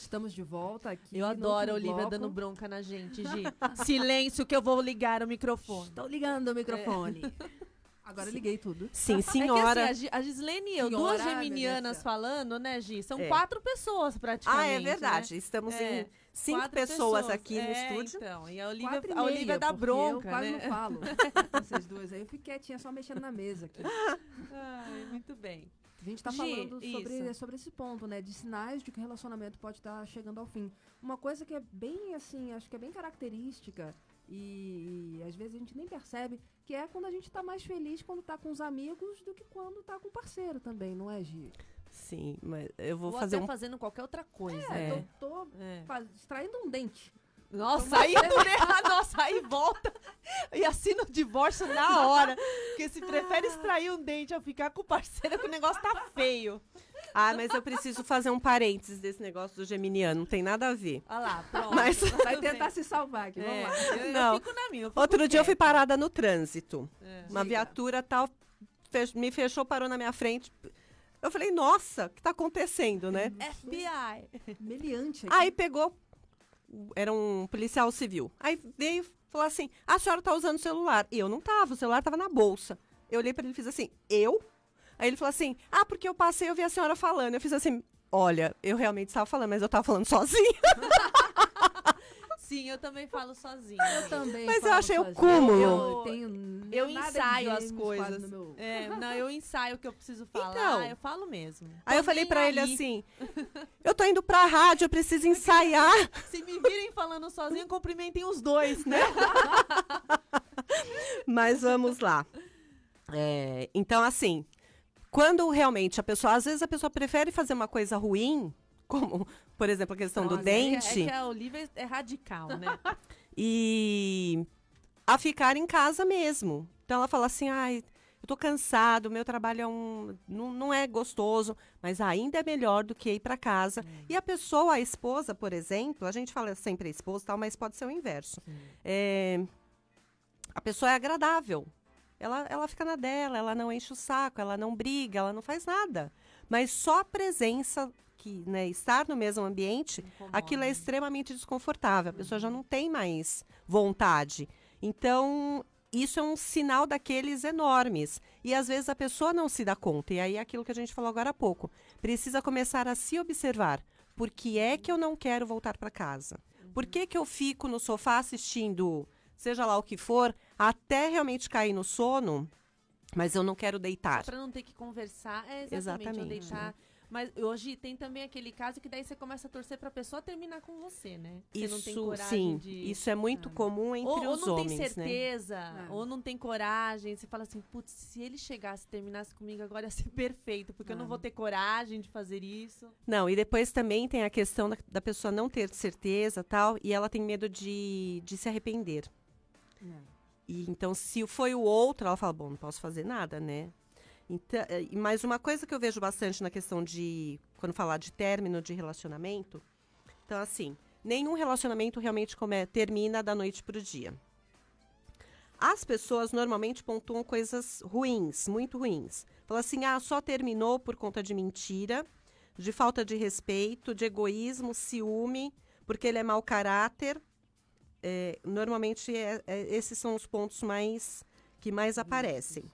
Estamos de volta aqui. Eu adoro a Olivia dando bronca na gente, Gi. Silêncio que eu vou ligar o microfone. Estou ligando o microfone. Agora eu liguei tudo. Sim, senhora. É que assim, a Gislene e eu, Senhora, duas geminianas falando, né, Gi? São É. 4 pessoas praticamente. Ah, é verdade. Né? Estamos É. em 5 4 pessoas aqui no É, estúdio. Então, e a 4 e Olivia meia, dá porque bronca, eu quase né? não falo. Vocês duas aí. Eu fiquei quietinha só mexendo na mesa aqui. Ai, muito bem. A gente tá Gi, falando isso. sobre esse ponto, né? De sinais de que o relacionamento pode estar chegando ao fim. Uma coisa que é bem, assim, acho que é bem característica e às vezes a gente nem percebe, que é quando a gente tá mais feliz quando tá com os amigos do que quando tá com o parceiro também, não é, Gi? Sim, mas eu vou Ou fazer até um... fazendo qualquer outra coisa. É, tô É. extraindo um dente. Nossa, aí, nossa, aí volta e assina o divórcio na hora. Porque se prefere extrair um dente ao ficar com o parceiro, que o negócio tá feio. Ah, mas eu preciso fazer um parênteses desse negócio do geminiano. Não tem nada a ver. Olha lá, pronto. Mas- Vai tentar se salvar aqui, vamos lá. Eu Não. fico na minha. Outro dia eu fui parada no trânsito. Uma Diga. viatura tal me fechou, parou na minha frente. Eu falei, nossa, o que tá acontecendo, né? FBI. Meliante aqui. Aí pegou, era um policial civil. Aí veio e falou assim, a senhora tá usando o celular. E eu não tava, o celular tava na bolsa. Eu olhei pra ele e fiz assim, eu? Aí ele falou assim, porque eu passei e eu vi a senhora falando. Eu fiz assim, olha, eu realmente estava falando, mas eu tava falando sozinha. Sim, eu também falo sozinha. Eu também. Mas eu falo achei o sozinha. cúmulo. Eu tenho Eu nada de ensaio as gêmeos coisas. quase no meu- Não, eu ensaio o que eu preciso falar, Então. eu falo mesmo. Aí Tô eu falei nem pra ele aí. assim, eu tô indo pra rádio, eu preciso ensaiar. Se me virem falando sozinha, cumprimentem os dois, né? Mas vamos lá. Então, assim, quando realmente às vezes a pessoa prefere fazer uma coisa ruim, como, por exemplo, a questão do Nossa, dente, É que a Olivia é radical, né? e a ficar em casa mesmo. Então ela fala assim, ai, eu tô cansado, meu trabalho não é gostoso, mas ainda é melhor do que ir para casa. E a pessoa, a esposa, por exemplo, a gente fala sempre a esposa e tal, mas pode ser o inverso. A pessoa é agradável. Ela fica na dela, ela não enche o saco, ela não briga, ela não faz nada. Mas só a presença, estar no mesmo ambiente, aquilo é extremamente desconfortável. A pessoa já não tem mais vontade. Então, isso é um sinal daqueles enormes. E às vezes a pessoa não se dá conta. E aí é aquilo que a gente falou agora há pouco. Precisa começar a se observar. Por que é que eu não quero voltar para casa? Por que que eu fico no sofá assistindo, seja lá o que for, até realmente cair no sono, mas eu não quero deitar? Pra não ter que conversar. Exatamente. Exatamente. Eu deitar. Mas hoje tem também aquele caso que daí você começa a torcer pra pessoa terminar com você, né? Você não tem coragem sim, de... isso é muito comum entre ou os não homens, tem né? certeza, É. ou não tem coragem. Você fala assim, putz, se ele chegasse e terminasse comigo agora ia ser perfeito, porque eu não vou ter coragem de fazer isso. Não, e depois também tem a questão da pessoa não ter certeza tal, e ela tem medo de se arrepender. E então, se foi o outro, ela fala, bom, não posso fazer nada, né? Então, mas uma coisa que eu vejo bastante na questão de, quando falar de término de relacionamento, então assim, nenhum relacionamento realmente termina da noite pro dia. As pessoas normalmente pontuam coisas ruins, muito ruins. Falam assim, só terminou por conta de mentira, de falta de respeito, de egoísmo, ciúme, porque ele é mau caráter. Normalmente esses são os pontos que mais aparecem.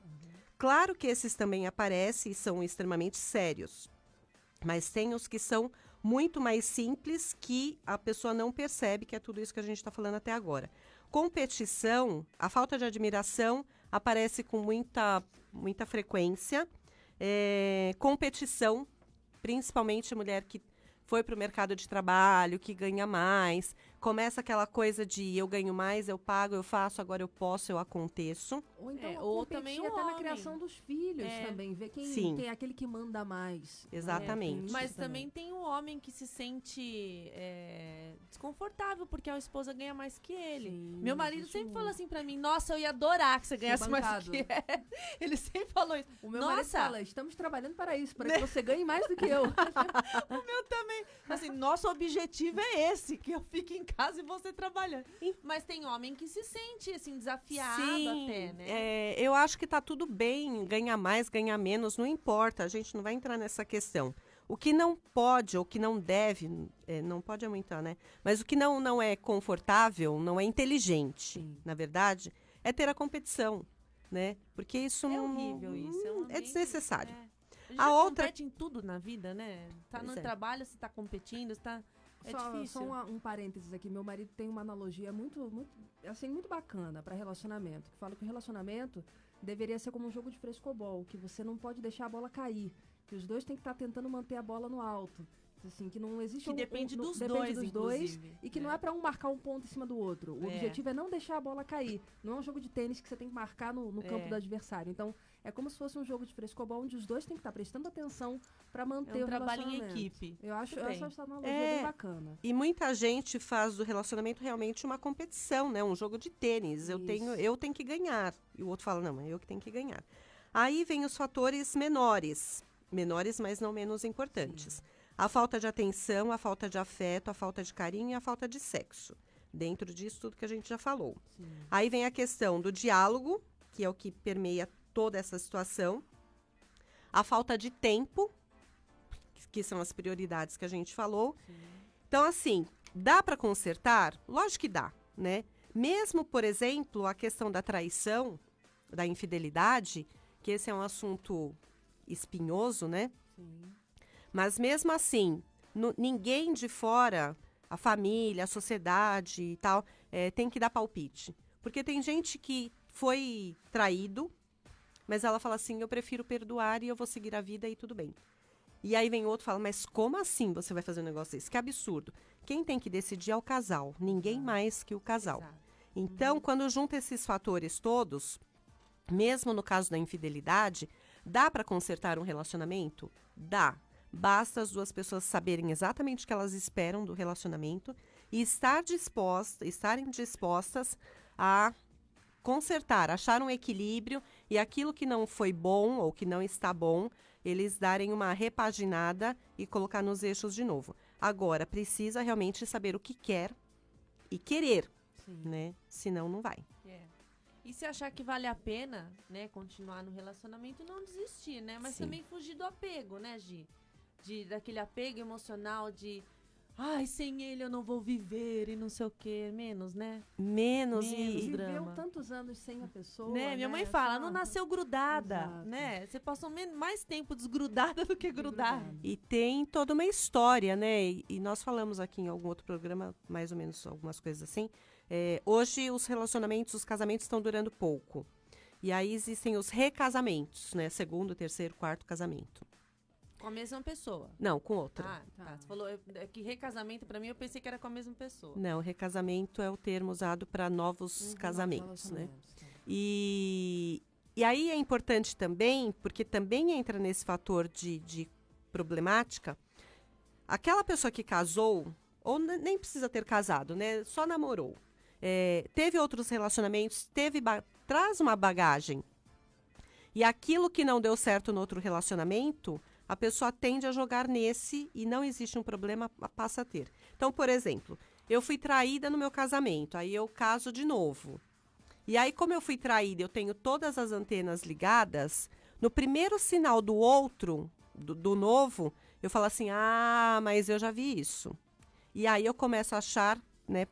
Claro que esses também aparecem e são extremamente sérios, mas tem os que são muito mais simples, que a pessoa não percebe, que é tudo isso que a gente está falando até agora. Competição, a falta de admiração aparece com muita frequência. Competição, principalmente mulher que foi para o mercado de trabalho, que ganha mais. Começa aquela coisa de eu ganho mais, eu pago, eu faço, agora eu posso, eu aconteço. Ou então ou competir também o até na homem. criação dos filhos também. Ver Sim. quem é aquele que manda mais. Exatamente. Mas Isso também tem o homem que se sente desconfortável porque a esposa ganha mais que ele. Sim, Meu marido existe sempre um- fala assim pra mim, nossa, eu ia adorar que você ganhasse mais bancado. que ele. Ele sempre falou isso. O meu marido Nossa, fala, estamos trabalhando para isso, para que você ganhe mais do que eu. o meu também. Assim, nosso objetivo é esse, que eu fique em casa e você trabalhando. Mas tem homem que se sente, assim, desafiado Sim, até, né? eu acho que tá tudo bem, ganhar mais, ganhar menos, não importa, a gente não vai entrar nessa questão. O que não pode, ou que não deve, não pode aumentar, né? Mas o que não é confortável, não é inteligente, Sim. na verdade, é ter a competição, né? Porque isso É não... horrível isso. É, um é ambiente- desnecessário. A gente A outra- compete em tudo na vida, né? Tá Pois no é. trabalho, você tá competindo, você tá... É Só difícil. um parênteses aqui. Meu marido tem uma analogia muito bacana para relacionamento. Que fala que o relacionamento deveria ser como um jogo de frescobol, que você não pode deixar a bola cair, que os dois têm que estar tentando manter a bola no alto. Assim, que não existe Que depende dos depende dois, dos dois, inclusive, e que né? não é para um marcar um ponto em cima do outro. O É. objetivo é não deixar a bola cair. Não é um jogo de tênis que você tem que marcar no campo É. do adversário. Então, é como se fosse um jogo de frescobol onde os dois têm que estar prestando atenção para manter É um o trabalho em relacionamento. equipe. Eu acho Muito bem. essa analogia É. bem bacana. E muita gente faz do relacionamento realmente uma competição, né? Um jogo de tênis. Eu tenho que ganhar. E o outro fala, não, é eu que tenho que ganhar. Aí vem os fatores menores, mas não menos importantes. A falta de atenção, a falta de afeto, a falta de carinho e a falta de sexo. Dentro disso tudo que a gente já falou. Sim. Aí vem a questão do diálogo, que é o que permeia toda essa situação. A falta de tempo, que são as prioridades que a gente falou. Então, assim, dá para consertar? Lógico que dá, né? Mesmo, por exemplo, a questão da traição, da infidelidade, que esse é um assunto espinhoso, né? Sim. Mas mesmo assim, ninguém de fora, a família, a sociedade e tal, tem que dar palpite. Porque tem gente que foi traído, mas ela fala assim, eu prefiro perdoar e eu vou seguir a vida e tudo bem. E aí vem outro e fala, mas como assim você vai fazer um negócio desse? Que absurdo. Quem tem que decidir é o casal, ninguém mais que o casal. Exato. Então, quando junta esses fatores todos, mesmo no caso da infidelidade, dá para consertar um relacionamento? Dá. Basta as duas pessoas saberem exatamente o que elas esperam do relacionamento e estarem dispostas a consertar, achar um equilíbrio e aquilo que não foi bom ou que não está bom, eles darem uma repaginada e colocar nos eixos de novo. Agora, precisa realmente saber o que quer e querer, Sim. né? Senão não vai. É. E se achar que vale a pena, né, continuar no relacionamento, não desistir, né? Mas Sim. também fugir do apego, né, Gi? Daquele apego emocional de... Ai, sem ele eu não vou viver e não sei o quê. Menos, né? Menos Menos e... drama. Viveu tantos anos sem a pessoa, Né? Minha mãe né? fala, Só- não nasceu grudada, Exato. né? Você passou mais tempo desgrudada do que grudada. E tem toda uma história, né? E nós falamos aqui em algum outro programa, mais ou menos algumas coisas assim. Hoje os relacionamentos, os casamentos estão durando pouco. E aí existem os recasamentos, né? Segundo, terceiro, quarto casamento. Com a mesma pessoa. Não, com outra. Ah, tá. Você falou que recasamento, pra mim, eu pensei que era com a mesma pessoa. Não, recasamento é o termo usado para novos casamentos, né? E aí é importante também, porque também entra nesse fator de problemática, aquela pessoa que casou, ou nem precisa ter casado, né? Só namorou. Teve outros relacionamentos, traz uma bagagem. E aquilo que não deu certo no outro relacionamento, a pessoa tende a jogar nesse e não existe um problema, passa a ter. Então, por exemplo, eu fui traída no meu casamento, aí eu caso de novo. E aí, como eu fui traída, eu tenho todas as antenas ligadas, no primeiro sinal do outro, do novo, eu falo assim, mas eu já vi isso. E aí eu começo a achar, né,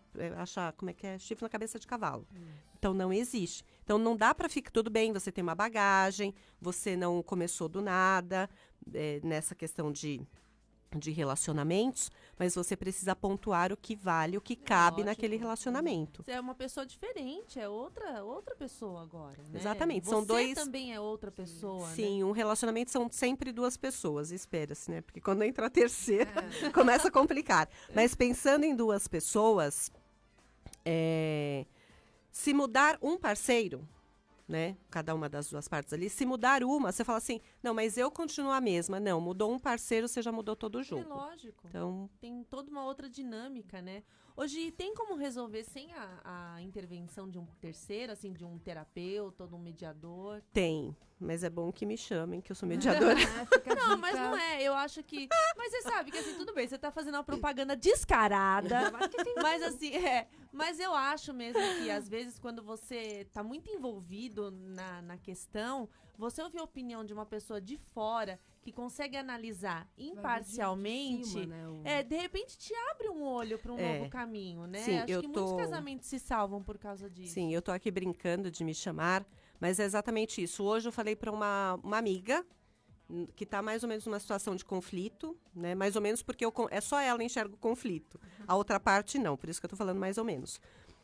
como é que é? Chifre na cabeça de cavalo. Então, não existe. Então, não dá para ficar tudo bem, você tem uma bagagem, você não começou do nada, nessa questão de relacionamentos, mas você precisa pontuar o que vale, o que cabe lógico. naquele relacionamento. Você é uma pessoa diferente, é outra pessoa agora, né? Exatamente, Você são dois... também é outra pessoa, né? Sim, um relacionamento são sempre duas pessoas, espera-se, né? Porque quando entra a terceira, começa a complicar. Mas pensando em duas pessoas, se mudar um parceiro, né? Cada uma das duas partes ali, se mudar uma, você fala assim, não, mas eu continuo a mesma. Não, mudou um parceiro, você já mudou todo o É jogo. lógico. Então, Tem toda uma outra dinâmica, né? Hoje, tem como resolver sem a intervenção de um terceiro, assim, de um terapeuta ou de um mediador? tem. Mas é bom que me chamem, que eu sou mediadora. Fica a Não, dica. mas não é. Eu acho que... Mas você sabe que, assim, tudo bem. Você tá fazendo uma propaganda descarada. Mas, assim, Mas eu acho mesmo que, às vezes, quando você tá muito envolvido na questão, você ouvir a opinião de uma pessoa de fora que consegue analisar Vai ver de imparcialmente, cima, né, o- de repente te abre um olho para um novo caminho, né? Sim, Acho eu que tô- muitos casamentos se salvam por causa disso. Sim, eu tô aqui brincando de me chamar, mas é exatamente isso. Hoje eu falei para uma amiga que está mais ou menos numa situação de conflito, né? Mais ou menos porque é só ela enxerga o conflito. A outra parte não, por isso que eu tô falando mais ou menos.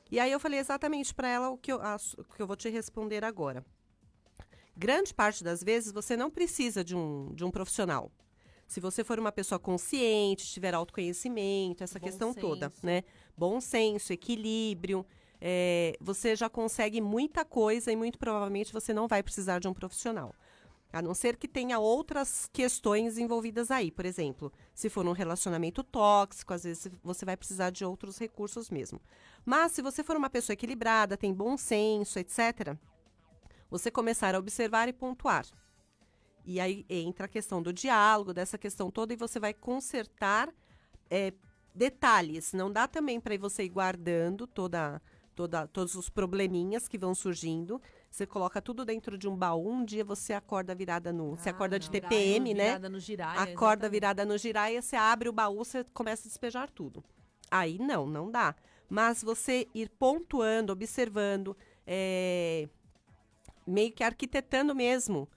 E aí eu falei exatamente para ela o que eu vou te responder agora. Grande parte das vezes você não precisa de um profissional. Se você for uma pessoa consciente, tiver autoconhecimento, essa Bom questão toda, senso. né? Bom senso, equilíbrio, você já consegue muita coisa e muito provavelmente você não vai precisar de um profissional. A não ser que tenha outras questões envolvidas aí. Por exemplo, se for um relacionamento tóxico, às vezes você vai precisar de outros recursos mesmo. Mas se você for uma pessoa equilibrada, tem bom senso, etc., você começar a observar e pontuar. E aí entra a questão do diálogo, dessa questão toda, e você vai consertar detalhes. Não dá também para você ir guardando todos os probleminhas que vão surgindo. Você coloca tudo dentro de um baú. Um dia você acorda virada você acorda de não. TPM, né? Virada no giraia, Acorda exatamente. virada no giraia, você abre o baú, você começa a despejar tudo. Aí não dá. Mas você ir pontuando, observando, meio que arquitetando mesmo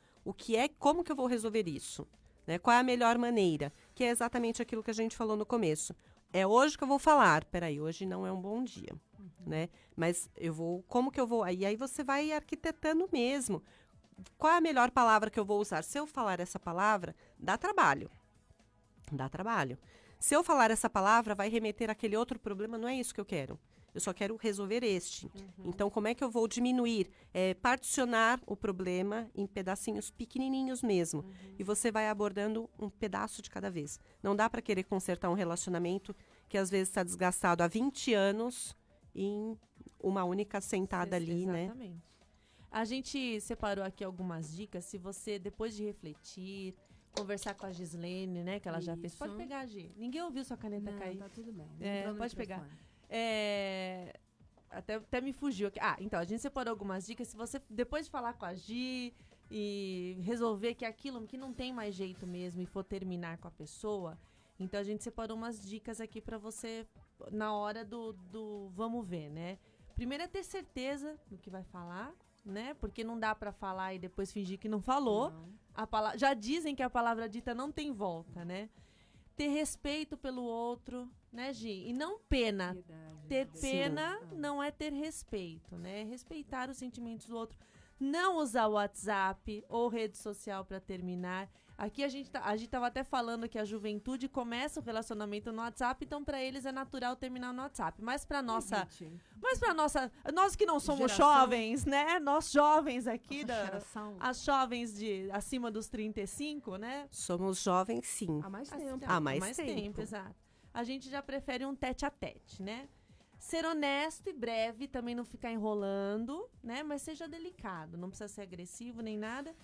como que eu vou resolver isso, né? Qual é a melhor maneira? Que é exatamente aquilo que a gente falou no começo. É hoje que eu vou falar. Peraí, hoje não é um bom dia, né? Mas como que eu vou? E aí você vai arquitetando mesmo. Qual é a melhor palavra que eu vou usar? Se eu falar essa palavra, dá trabalho. Dá trabalho. Se eu falar essa palavra, vai remeter àquele outro problema, não é isso que eu quero. Eu só quero resolver este. Então, como é que eu vou diminuir? Particionar o problema em pedacinhos pequenininhos mesmo. E você vai abordando um pedaço de cada vez. Não dá para querer consertar um relacionamento que às vezes está desgastado há 20 anos em uma única sentada ali, né? Exatamente. A gente separou aqui algumas dicas. Se você, depois de refletir, conversar com a Gislene, né? Que ela já fez. Isso. Pode pegar, Gi. Ninguém ouviu sua caneta Não, cair. tá tudo bem. É, Entrou no pode pegar. microfone. Até me fugiu aqui. Então, a gente separou algumas dicas. Se você, depois de falar com a Gi e resolver que aquilo que não tem mais jeito mesmo e for terminar com a pessoa, então a gente separou umas dicas aqui pra você na hora do vamos ver, né? Primeiro é ter certeza do que vai falar, né? Porque não dá pra falar e depois fingir que não falou. Não. Já dizem que a palavra dita não tem volta, né? Ter respeito pelo outro, né, Gi? E não pena. Piedade. Ter Sim. pena não é ter respeito, né? Respeitar os sentimentos do outro. Não usar o WhatsApp ou rede social para terminar. Aqui a gente tava até falando que a juventude começa o relacionamento no WhatsApp, então para eles é natural terminar no WhatsApp. Mas para nós que não somos Geração. jovens, né? Nós jovens aqui Nossa geração. as jovens de acima dos 35, né? Somos jovens, sim. Há mais tempo. Há mais tempo. Exato. A gente já prefere um tete-a-tete, né? Ser honesto e breve, também não ficar enrolando, né? Mas seja delicado, não precisa ser agressivo nem nada.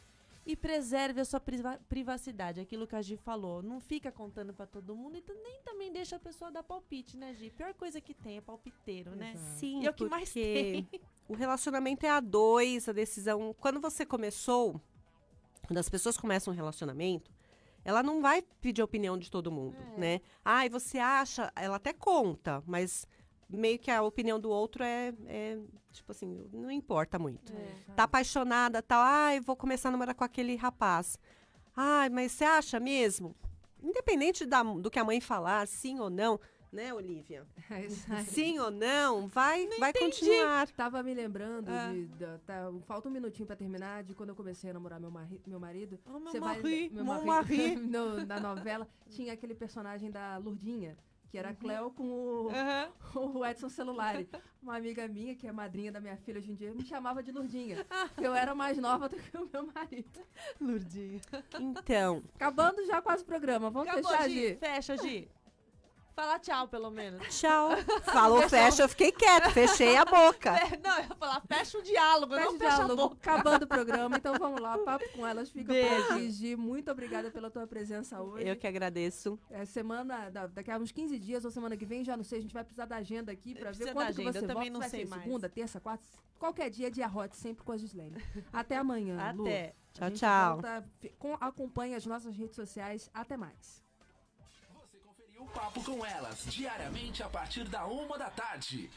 E preserve a sua privacidade, aquilo que a Gi falou. Não fica contando pra todo mundo e nem também deixa a pessoa dar palpite, né, Gi? Pior coisa que tem é palpiteiro, né? Exato. Sim, E é o que mais tem. o relacionamento é a dois, a decisão. Quando as pessoas começam um relacionamento, ela não vai pedir a opinião de todo mundo, né? E você acha, ela até conta, mas meio que a opinião do outro tipo assim, não importa muito. Tá apaixonada, tal, eu vou começar a namorar com aquele rapaz. Mas você acha mesmo? Independente do que a mãe falar, sim ou não, né, Olivia? É isso aí. Sim ou não, vai continuar. Tava me lembrando falta um minutinho pra terminar de quando eu comecei a namorar meu marido. Oh, meu Você mari, meu mon marido, mari. na novela tinha aquele personagem da Lourdinha, que era a Cleo com o Edson Celulari. Uma amiga minha, que é madrinha da minha filha hoje em dia, me chamava de Lourdinha. Eu era mais nova do que o meu marido. Lourdinha. Então, Acabando já quase o programa. Vamos Acabou, fechar, Gi. Gi? Fecha, Gi. Fala tchau, pelo menos. Tchau. Falou, fecha, eu fiquei quieta, fechei a boca. Não, eu ia falar, fecha o diálogo, não Fecha fecha a diálogo, boca. acabando o programa. Então vamos lá, Papo com Elas fica Beijo. por aqui. Gi, muito obrigada pela tua presença hoje. Eu que agradeço. Daqui a uns 15 dias ou semana que vem, já não sei, a gente vai precisar da agenda aqui pra ver Precisa quando da que agenda, você eu também volta. não Vai sei ser mais. segunda, terça, quarta, qualquer dia é dia hot, sempre com a Gislene. Até amanhã, Lu. Até. A Tchau, gente tchau. volta, acompanhe as nossas redes sociais. Até mais. Você conferiu o Papo com Elas, diariamente a partir da 1 da tarde.